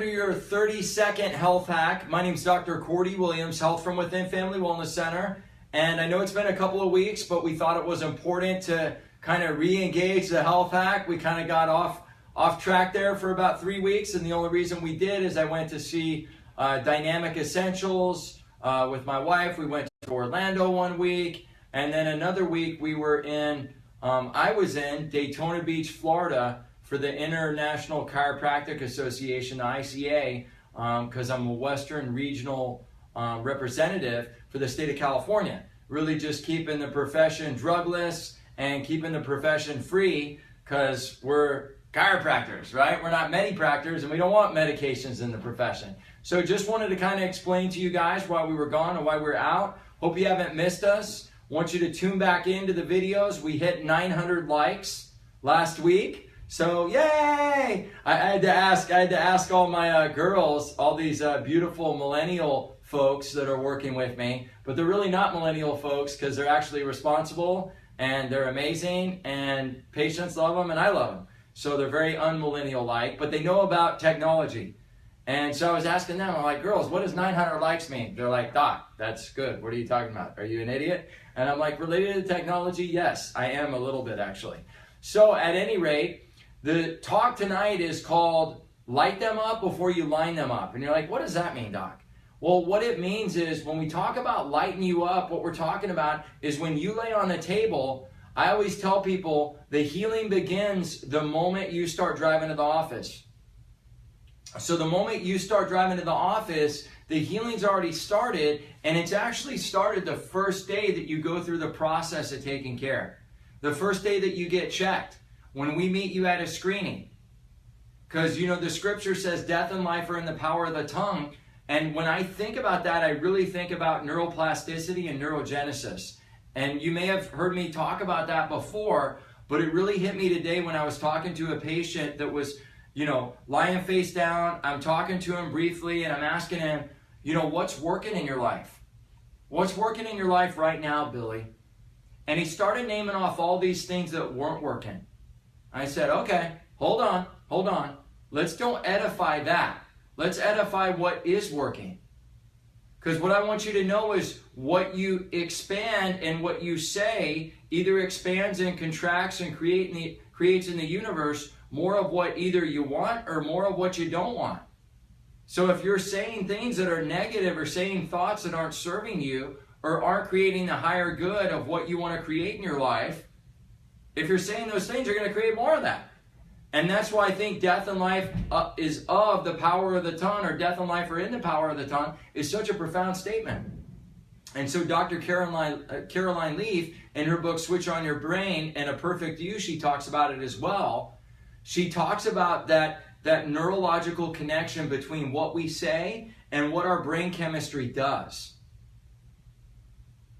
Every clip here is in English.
to your 30-second health hack. My name is Dr. Cordy Williams, Health from Within Family Wellness Center. And I know it's been a couple of weeks, but we thought it was important to kind of re-engage the health hack. We kind of got off track there for about 3 weeks, and the only reason we did is I went to see Dynamic Essentials with my wife. We went to Orlando 1 week, and then another week we were in, I was in Daytona Beach, Florida for the International Chiropractic Association, the ICA, because I'm a Western Regional representative for the state of California. Really just keeping the profession drugless and keeping the profession free, because we're chiropractors, right? We're not medipractors, and we don't want medications in the profession. So just wanted to kind of explain to you guys why we were gone and why we're out. Hope you haven't missed us. Want you to tune back into the videos. We hit 900 likes last week. So yay! I had to ask all my girls, all these beautiful millennial folks that are working with me, but they're really not millennial folks because they're actually responsible and they're amazing, and patients love them and I love them. So they're very unmillennial-like, but they know about technology. And so I was asking them, I'm like, girls, what does 900 likes mean? They're like, Doc, that's good. What are you talking about? Are you an idiot? And I'm like, related to technology? Yes, I am a little bit actually. So at any rate, the talk tonight is called Light Them Up Before You Line Them Up. And you're like, what does that mean, Doc? Well, what it means is when we talk about lighting you up, what we're talking about is when you lay on the table, I always tell people the healing begins the moment you start driving to the office. So the moment you start driving to the office, the healing's already started, and it's actually started the first day that you go through the process of taking care. The first day that you get checked, when we meet you at a screening. Because, you know, the scripture says death and life are in the power of the tongue. And when I think about that, I really think about neuroplasticity and neurogenesis. And you may have heard me talk about that before, but it really hit me today when I was talking to a patient that was, you know, lying face down. I'm talking to him briefly and I'm asking him, you know, what's working in your life? What's working in your life right now, Billy? And he started naming off all these things that weren't working. I said, okay, hold on. Let's don't edify that. Let's edify what is working. Because what I want you to know is what you expand and what you say either expands and contracts and creates in the universe more of what either you want or more of what you don't want. So if you're saying things that are negative or saying thoughts that aren't serving you or aren't creating the higher good of what you want to create in your life, if you're saying those things, you're going to create more of that. And that's why I think death and life is of the power of the tongue, or death and life are in the power of the tongue, is such a profound statement. And so Dr. Caroline Leaf, in her book, Switch on Your Brain and A Perfect You, she talks about it as well. She talks about that neurological connection between what we say and what our brain chemistry does.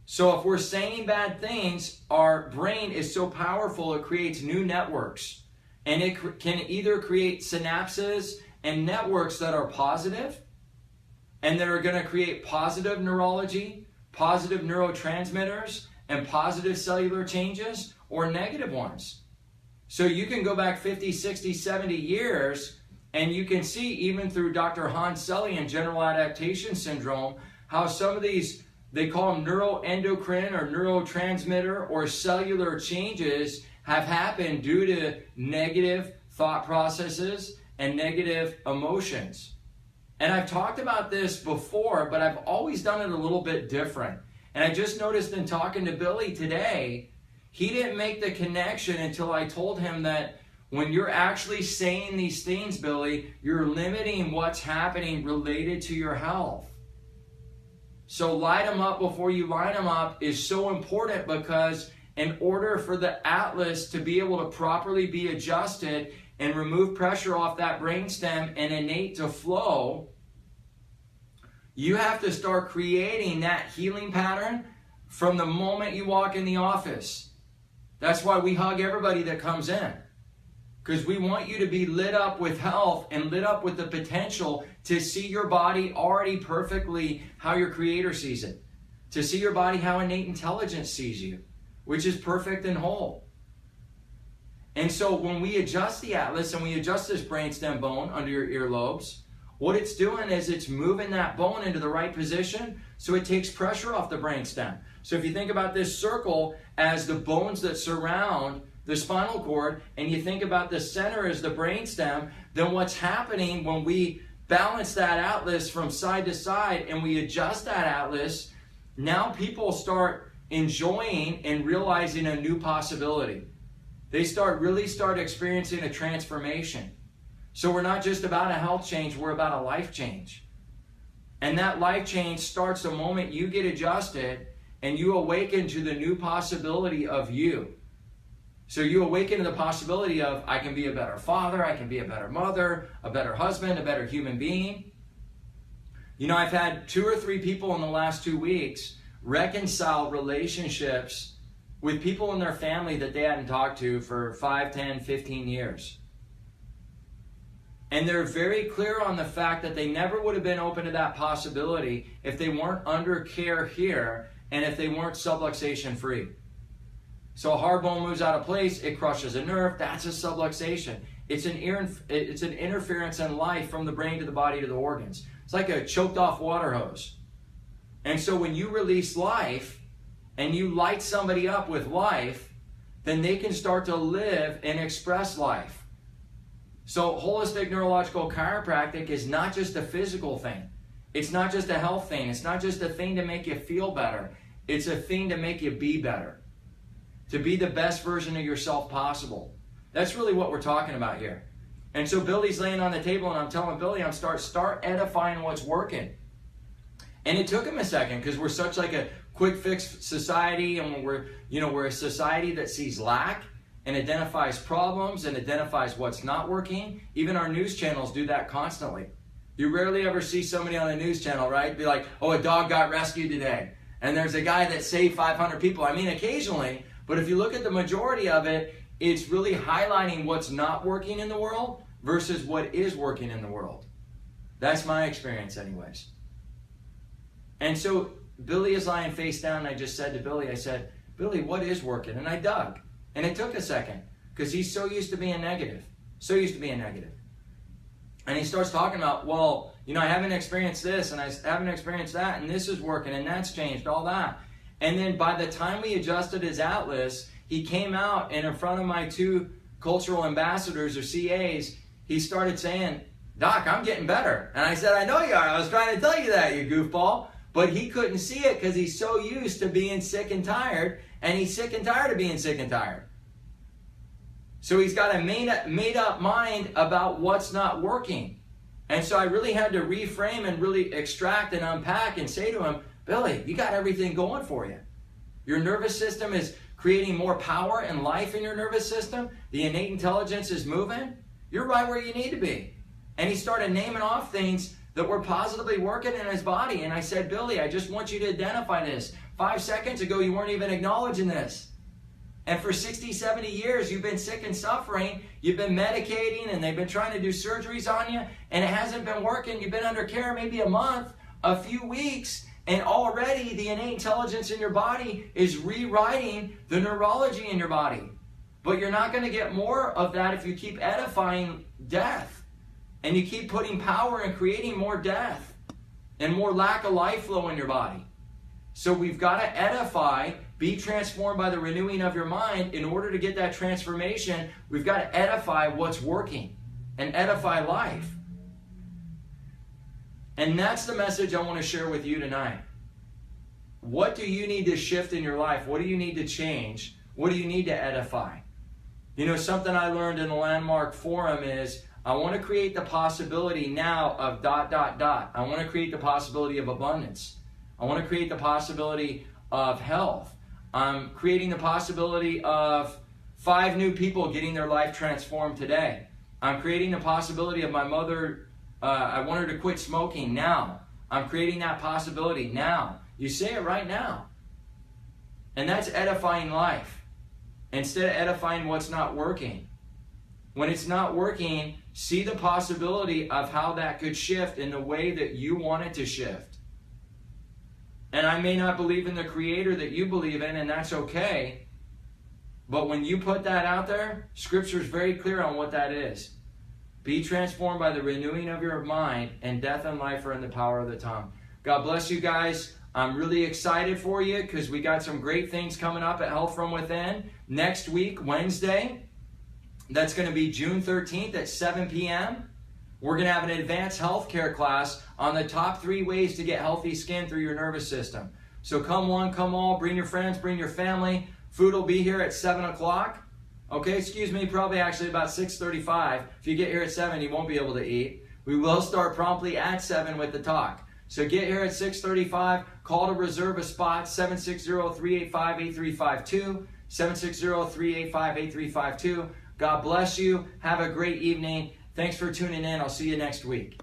So if we're saying bad things, our brain is so powerful, it creates new networks. And it can either create synapses and networks that are positive and that are going to create positive neurology, positive neurotransmitters, and positive cellular changes, or negative ones. So you can go back 50, 60, 70 years, and you can see even through Dr. Hans Selye and general adaptation syndrome, how some of these, they call them neuroendocrine or neurotransmitter or cellular changes have happened due to negative thought processes and negative emotions. And I've talked about this before, but I've always done it a little bit different. And I just noticed in talking to Billy today, he didn't make the connection until I told him that when you're actually saying these things, Billy, you're limiting what's happening related to your health. So light them up before you line them up is so important, because in order for the atlas to be able to properly be adjusted and remove pressure off that brainstem and innate to flow, you have to start creating that healing pattern from the moment you walk in the office. That's why we hug everybody that comes in, because we want you to be lit up with health and lit up with the potential to see your body already perfectly how your Creator sees it, to see your body how innate intelligence sees you, which is perfect and whole. And so when we adjust the atlas and we adjust this brainstem bone under your earlobes, what it's doing is it's moving that bone into the right position so it takes pressure off the brainstem. So if you think about this circle as the bones that surround the spinal cord, and you think about the center as the brainstem, then what's happening when we balance that atlas from side to side and we adjust that atlas, now people start enjoying and realizing a new possibility. They really start experiencing a transformation. So we're not just about a health change, we're about a life change. And that life change starts the moment you get adjusted and you awaken to the new possibility of you. So you awaken to the possibility of, I can be a better father, I can be a better mother, a better husband, a better human being. You know, I've had 2 or 3 people in the last 2 weeks reconcile relationships with people in their family that they hadn't talked to for 5, 10, 15 years. And they're very clear on the fact that they never would have been open to that possibility if they weren't under care here and if they weren't subluxation free. So a hard bone moves out of place, it crushes a nerve, that's a subluxation. It's an interference in life from the brain to the body to the organs. It's like a choked off water hose. And so when you release life and you light somebody up with life, then they can start to live and express life. So holistic neurological chiropractic is not just a physical thing. It's not just a health thing. It's not just a thing to make you feel better. It's a thing to make you be better. To be the best version of yourself possible. That's really what we're talking about here. And so Billy's laying on the table and I'm telling Billy, start edifying what's working. And it took him a second because we're such like a quick fix society, and we're a society that sees lack and identifies problems and identifies what's not working. Even our news channels do that constantly. You rarely ever see somebody on a news channel, right? Be like, oh, a dog got rescued today. And there's a guy that saved 500 people. I mean, occasionally, but if you look at the majority of it, it's really highlighting what's not working in the world versus what is working in the world. That's my experience anyways. And so Billy is lying face down, and I just said to Billy, I said, Billy, what is working? And I dug. And it took a second because he's so used to being negative. So used to being negative. And he starts talking about, well, you know, I haven't experienced this and I haven't experienced that and this is working and that's changed, all that. And then by the time we adjusted his atlas, he came out and in front of my 2 cultural ambassadors or CAs, he started saying, Doc, I'm getting better. And I said, I know you are. I was trying to tell you that, you goofball. But he couldn't see it because he's so used to being sick and tired, and he's sick and tired of being sick and tired. So he's got a made up mind about what's not working. And so I really had to reframe and really extract and unpack and say to him, Billy, you got everything going for you. Your nervous system is creating more power and life in your nervous system. The innate intelligence is moving. You're right where you need to be. And he started naming off things that were positively working in his body. And I said, Billy, I just want you to identify this. 5 seconds ago, you weren't even acknowledging this. And for 60, 70 years, you've been sick and suffering. You've been medicating, and they've been trying to do surgeries on you, and it hasn't been working. You've been under care maybe a month, a few weeks, and already the innate intelligence in your body is rewriting the neurology in your body. But you're not going to get more of that if you keep edifying death. And you keep putting power and creating more death and more lack of life flow in your body. So we've got to edify, be transformed by the renewing of your mind. In order to get that transformation, we've got to edify what's working and edify life. And that's the message I want to share with you tonight. What do you need to shift in your life? What do you need to change? What do you need to edify? You know, something I learned in the Landmark Forum is, I want to create the possibility now of ... I want to create the possibility of abundance. I want to create the possibility of health. I'm creating the possibility of 5 new people getting their life transformed today. I'm creating the possibility of my mother, I want her to quit smoking now. I'm creating that possibility now. You say it right now. And that's edifying life. Instead of edifying what's not working. When it's not working, see the possibility of how that could shift in the way that you want it to shift. And I may not believe in the creator that you believe in, and that's okay. But when you put that out there, Scripture is very clear on what that is. Be transformed by the renewing of your mind, and death and life are in the power of the tongue. God bless you guys. I'm really excited for you because we got some great things coming up at Health From Within. Next week, Wednesday, that's going to be June 13th at 7 p.m. We're going to have an advanced healthcare class on the top 3 ways to get healthy skin through your nervous system. So come one, come all, bring your friends, bring your family. Food will be here at 7 o'clock. Okay, excuse me, probably actually about 6:35. If you get here at 7, you won't be able to eat. We will start promptly at 7 with the talk. So get here at 6:35. Call to reserve a spot, 760-385-8352, 760-385-8352. God bless you. Have a great evening. Thanks for tuning in. I'll see you next week.